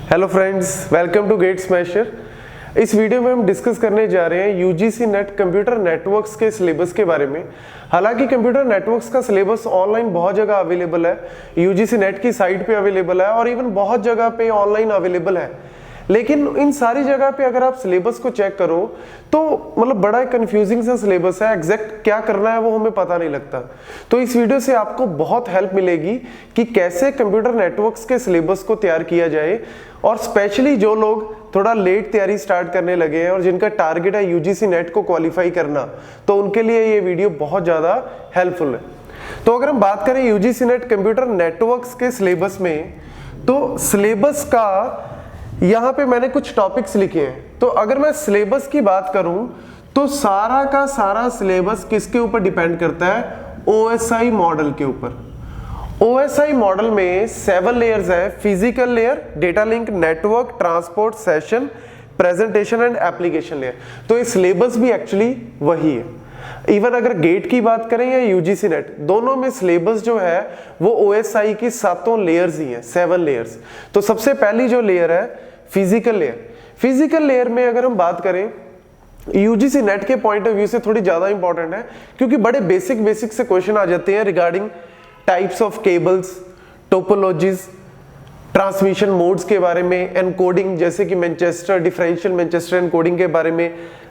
Hello friends, welcome to Gate Smasher. इस video में हम डिस्कस करने जा रहे हैं यूजीसी नेट कंप्यूटर नेटवर्क्स के सिलेबस के बारे में। हालांकि कंप्यूटर नेटवर्क्स का सिलेबस ऑनलाइन बहुत जगह अवेलेबल है, यूजीसी नेट की साइट पे अवेलेबल है और इवन बहुत जगह पे ऑनलाइन अवेलेबल है। लेकिन इन सारी जगह पे अगर आप सिलेबस को चेक करो तो मतलब बड़ा कंफ्यूजिंग सा सिलेबस है, एग्जैक्ट क्या करना है वो हमें पता नहीं लगता। तो इस वीडियो से आपको बहुत हेल्प मिलेगी कि कैसे कंप्यूटर नेटवर्क्स के सिलेबस को तैयार किया जाए, और स्पेशली जो लोग थोड़ा लेट तैयारी स्टार्ट करने लगे हैं और जिनका टारगेट है यूजीसी नेट को क्वालिफाई करना, तो उनके लिए ये वीडियो बहुत ज़्यादा हेल्पफुल है। तो अगर हम बात करें यूजीसी नेट कंप्यूटर नेटवर्क्स के सिलेबस में, तो सिलेबस का यहाँ पे मैंने कुछ टॉपिक्स लिखे हैं। तो अगर मैं सिलेबस की बात करूं तो सारा का सारा सिलेबस किसके ऊपर डिपेंड करता है? ओएसआई मॉडल के ऊपर। ओएसआई मॉडल में 7 लेयर्स है: physical layer, data link, network, transport, session, presentation and application layer. तो ये सिलेबस भी एक्चुअली वही है। इवन अगर गेट की बात करें या यूजीसी नेट, दोनों में सिलेबस जो है वो ओएसआई की 7 लेयर्स ही है, 7 लेयर्स। तो सबसे पहली जो लेयर है फिजिकल लेयर। फिजिकल लेयर में अगर हम बात करें यूजीसी नेट के पॉइंट ऑफ व्यू से थोड़ी ज्यादा इंपॉर्टेंट है, क्योंकि बड़े बेसिक से क्वेश्चन आ जाते हैं regarding types of cables, topologies, transmission modes के बारे में, एनकोडिंग जैसे कि मैनचेस्टर डिफरेंशियल मैनचेस्टर एनकोडिंग के बारे में,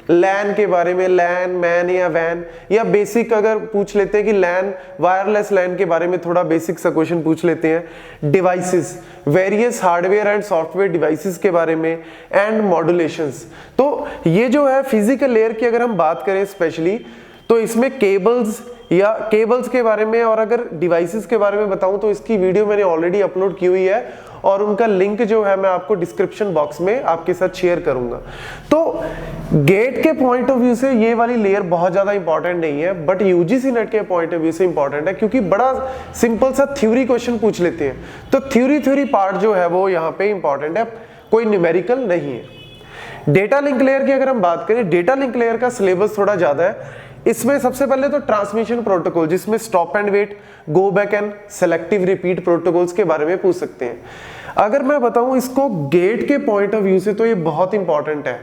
लैन के बारे में, लैन, मैन या वैन, या बेसिक अगर पूछ लेते हैं कि लैन, वायरलेस लैन के बारे में थोड़ा बेसिक सा क्वेश्चन पूछ लेते हैं। Devices, various hardware and software devices के बारे में, एंड मॉड्यूलेशंस। तो ये जो है फिजिकल लेयर की अगर हम बात करें स्पेशली, तो इसमें केबल्स या केबल्स के बारे में, और अगर डिवाइसेस के बारे में बताऊं तो इसकी वीडियो मैंने ऑलरेडी अपलोड की हुई है और उनका लिंक जो है मैं आपको डिस्क्रिप्शन बॉक्स में आपके साथ शेयर करूंगा। तो गेट के पॉइंट ऑफ व्यू से ये वाली लेयर बहुत ज्यादा इंपॉर्टेंट नहीं है, बट यूजीसी नेट के पॉइंट ऑफ व्यू से इंपॉर्टेंट है, क्योंकि बड़ा सिंपल सा थ्योरी क्वेश्चन पूछ लेते हैं। तो थ्योरी पार्ट जो है वो यहाँ पे इंपॉर्टेंट है, कोई न्यूमेरिकल नहीं है। डेटा लिंक लेयर की अगर हम बात करें, डेटा लिंक लेयर का सिलेबस थोड़ा ज्यादा है। इसमें सबसे पहले तो ट्रांसमिशन प्रोटोकॉल, जिसमें stop and wait, go back and selective repeat protocols के बारे में पूछ सकते हैं। अगर मैं बताऊं इसको गेट के पॉइंट ऑफ व्यू से, तो ये बहुत इंपॉर्टेंट है,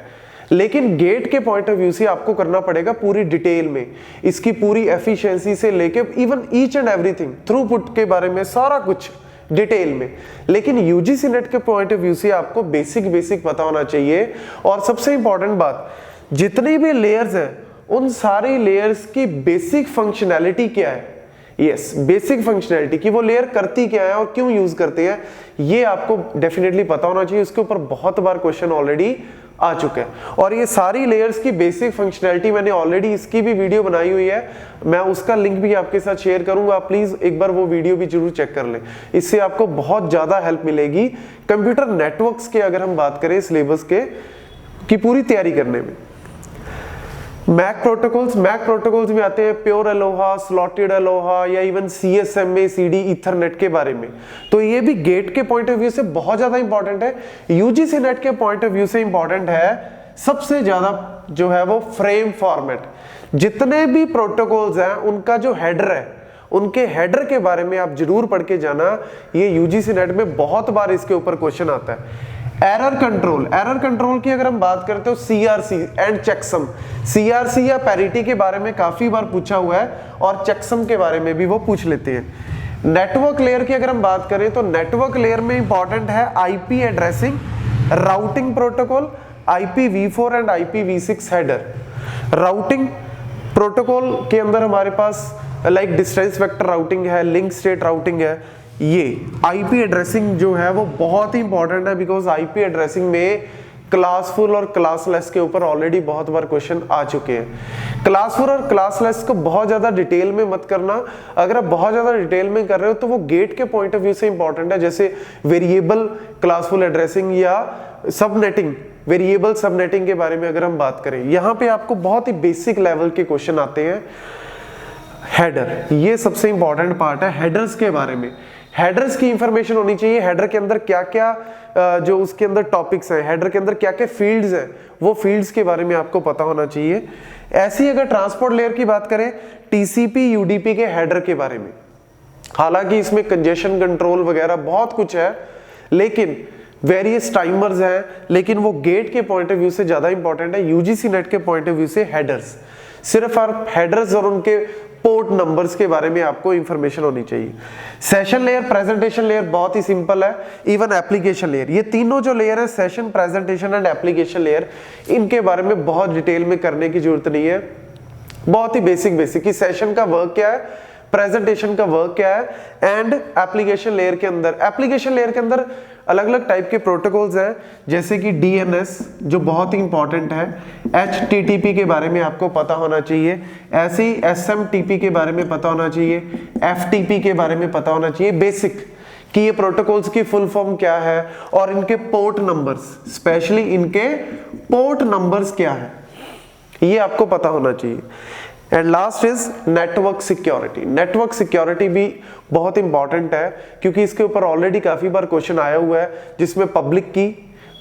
लेकिन गेट के पॉइंट ऑफ व्यू से आपको करना पड़ेगा पूरी डिटेल में, इसकी पूरी एफिशिएंसी से लेके even each and everything, throughput के बारे में सारा कुछ डिटेल में। लेकिन यूजीसी नेट के पॉइंट ऑफ व्यू से आपको बेसिक पता होना चाहिए। और सबसे इंपॉर्टेंट बात, जितनी भी लेयर्स हैं उन सारी लेयर्स की बेसिक फंक्शनैलिटी क्या है। यस, बेसिक फंक्शनैलिटी कि वो लेयर करती क्या है और क्यों यूज करते हैं, ये आपको डेफिनेटली पता होना चाहिए। उसके ऊपर बहुत बार क्वेश्चन ऑलरेडी आ चुके हैं, और ये सारी लेयर्स की बेसिक फंक्शनैलिटी मैंने ऑलरेडी इसकी भी वीडियो बनाई हुई है, मैं उसका लिंक भी आपके साथ शेयर करूंगा। आप प्लीज एक बार वो वीडियो भी जरूर चेक कर लें, इससे आपको बहुत ज्यादा हेल्प मिलेगी कंप्यूटर नेटवर्क्स के अगर हम बात करें सिलेबस के की पूरी तैयारी करने में। मैक प्रोटोकॉल्स में आते हैं प्योर अलोहा, स्लॉटेड अलोहा, या इवन CSMA CD ईथरनेट के बारे में। तो ये भी गेट के पॉइंट ऑफ व्यू से बहुत ज्यादा इंपॉर्टेंट है। यूजीसी नेट के पॉइंट ऑफ व्यू से इंपॉर्टेंट है सबसे ज्यादा जो है वो फ्रेम फॉर्मेट। जितने भी प्रोटोकॉल्स हैं उनका जो हेडर है, उनके हेडर के बारे में आप जरूर पढ़ के जाना। ये यूजीसी नेट में बहुत बार इसके ऊपर क्वेश्चन आता है। एरर कंट्रोल की अगर हम बात करते हो CRC एंड चेकसम, CRC या पैरिटी के बारे में काफी बार पूछा हुआ है, और चेकसम के बारे में भी वो पूछ लेते हैं। नेटवर्क लेयर की अगर हम बात करें तो नेटवर्क लेयर में इंपॉर्टेंट है IP addressing, routing protocol, IPv4 and IPv6 header. Routing protocol के अंदर हमारे पास लाइक डिस्टेंस वेक्टर राउटिंग है, लिंक स्टेट राउटिंग है। ये आईपी एड्रेसिंग जो है वो बहुत ही इंपॉर्टेंट है, बिकॉज आईपी एड्रेसिंग में क्लासफुल और क्लासलेस के ऊपर ऑलरेडी बहुत बार क्वेश्चन आ चुके हैं। क्लासफुल और क्लासलेस को बहुत ज्यादा डिटेल में मत करना। अगर आप बहुत ज्यादा डिटेल में कर रहे हो तो वो गेट के पॉइंट ऑफ व्यू से इंपॉर्टेंट है, जैसे वेरिएबल क्लासफुल एड्रेसिंग या सबनेटिंग, वेरिएबल सबनेटिंग के बारे में अगर हम बात करें, यहाँ पे आपको बहुत ही बेसिक लेवल के क्वेश्चन आते हैं। हेडर, ये सबसे इंपॉर्टेंट पार्ट है हेडर्स के बारे में। हेडर्स की इंफॉर्मेशन होनी चाहिए, हेडर के अंदर क्या क्या जो उसके अंदर टॉपिक्स हैं, हेडर के अंदर क्या क्या फील्ड्स हैं, वो फील्ड्स के बारे में आपको पता होना चाहिए। ऐसी अगर ट्रांसपोर्ट लेयर की बात करें, TCP UDP के हेडर के बारे में, हालांकि इसमें कंजेशन कंट्रोल वगैरह बहुत कुछ है, लेकिन वेरियस टाइमर्स हैं, लेकिन वो गेट के पॉइंट ऑफ व्यू से ज्यादा इंपॉर्टेंट है। यूजीसी नेट के पॉइंट ऑफ व्यू से हेडर्स, सिर्फ आप हेडर्स और उनके पोर्ट नंबर्स के बारे में आपको इंफॉर्मेशन होनी चाहिए। सेशन लेयर, प्रेजेंटेशन लेयर बहुत ही सिंपल है, इवन एप्लीकेशन लेयर, ये तीनों जो लेयर है session, presentation and application layer, इनके बारे में बहुत डिटेल में करने की जरूरत नहीं है। बहुत ही बेसिक कि सेशन का वर्क क्या है, प्रेजेंटेशन का वर्क क्या है, एंड एप्लीकेशन लेयर के अंदर अलग अलग टाइप के प्रोटोकॉल्स हैं, जैसे कि डीएनएस जो बहुत ही इंपॉर्टेंट है, एचटीटीपी के बारे में आपको पता होना चाहिए, ऐसे ही एसएमटीपी के बारे में पता होना चाहिए, एफटीपी के बारे में पता होना चाहिए, बेसिक कि ये प्रोटोकॉल्स की फुल फॉर्म क्या है और इनके पोर्ट नंबर्स, स्पेशली इनके पोर्ट नंबर्स क्या है, ये आपको पता होना चाहिए। And last is network security. Network security भी बहुत इंपॉर्टेंट है, क्योंकि इसके ऊपर ऑलरेडी काफी बार क्वेश्चन आया हुआ है, जिसमें पब्लिक की,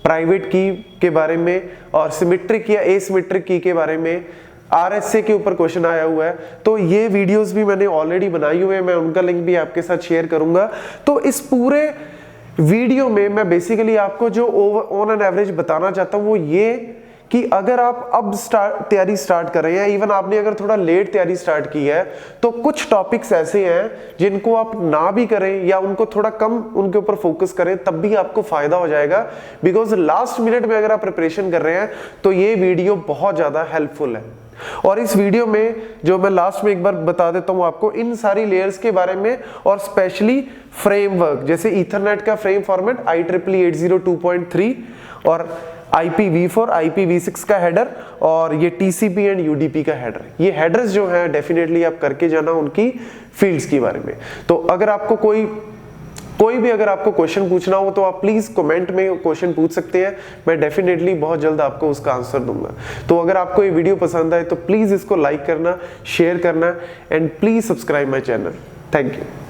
प्राइवेट की के बारे में और सिमेट्रिक या एसिमेट्रिक की के बारे में, आरएसए के ऊपर क्वेश्चन आया हुआ है। तो ये वीडियोस भी मैंने ऑलरेडी बनाई हुई है, मैं उनका लिंक भी आपके साथ शेयर करूंगा। तो इस पूरे वीडियो में मैं बेसिकली आपको जो ऑन एन एवरेज बताना चाहता हूं वो ये कि अगर आप अब तैयारी स्टार्ट कर रहे हैं, इवन आपने अगर थोड़ा लेट तैयारी स्टार्ट की है, तो कुछ टॉपिक्स ऐसे हैं जिनको आप ना भी करें या उनको थोड़ा कम उनके ऊपर फोकस करें, तब भी आपको फायदा हो जाएगा। बिकॉज लास्ट मिनट में अगर आप प्रिपरेशन कर रहे हैं तो ये वीडियो बहुत ज्यादा हेल्पफुल है। और इस वीडियो में जो मैं लास्ट में एक बार बता देता हूं आपको इन सारी लेयर्स के बारे में, और स्पेशली फ्रेमवर्क, जैसे ईथरनेट का फ्रेम फॉर्मेट IEEE 802.3 और IPv4, IPv6 का हेडर, और ये TCP एंड UDP का हेडर। ये हेडर्स जो हैं डेफिनेटली आप करके जाना उनकी फील्ड्स के बारे में। तो अगर आपको कोई भी अगर आपको क्वेश्चन पूछना हो तो आप प्लीज कमेंट में क्वेश्चन पूछ सकते हैं, मैं डेफिनेटली बहुत जल्द आपको उसका आंसर दूंगा। तो अगर आपको ये वीडियो पसंद आए तो प्लीज इसको लाइक करना, शेयर करना, and please subscribe my channel. Thank you.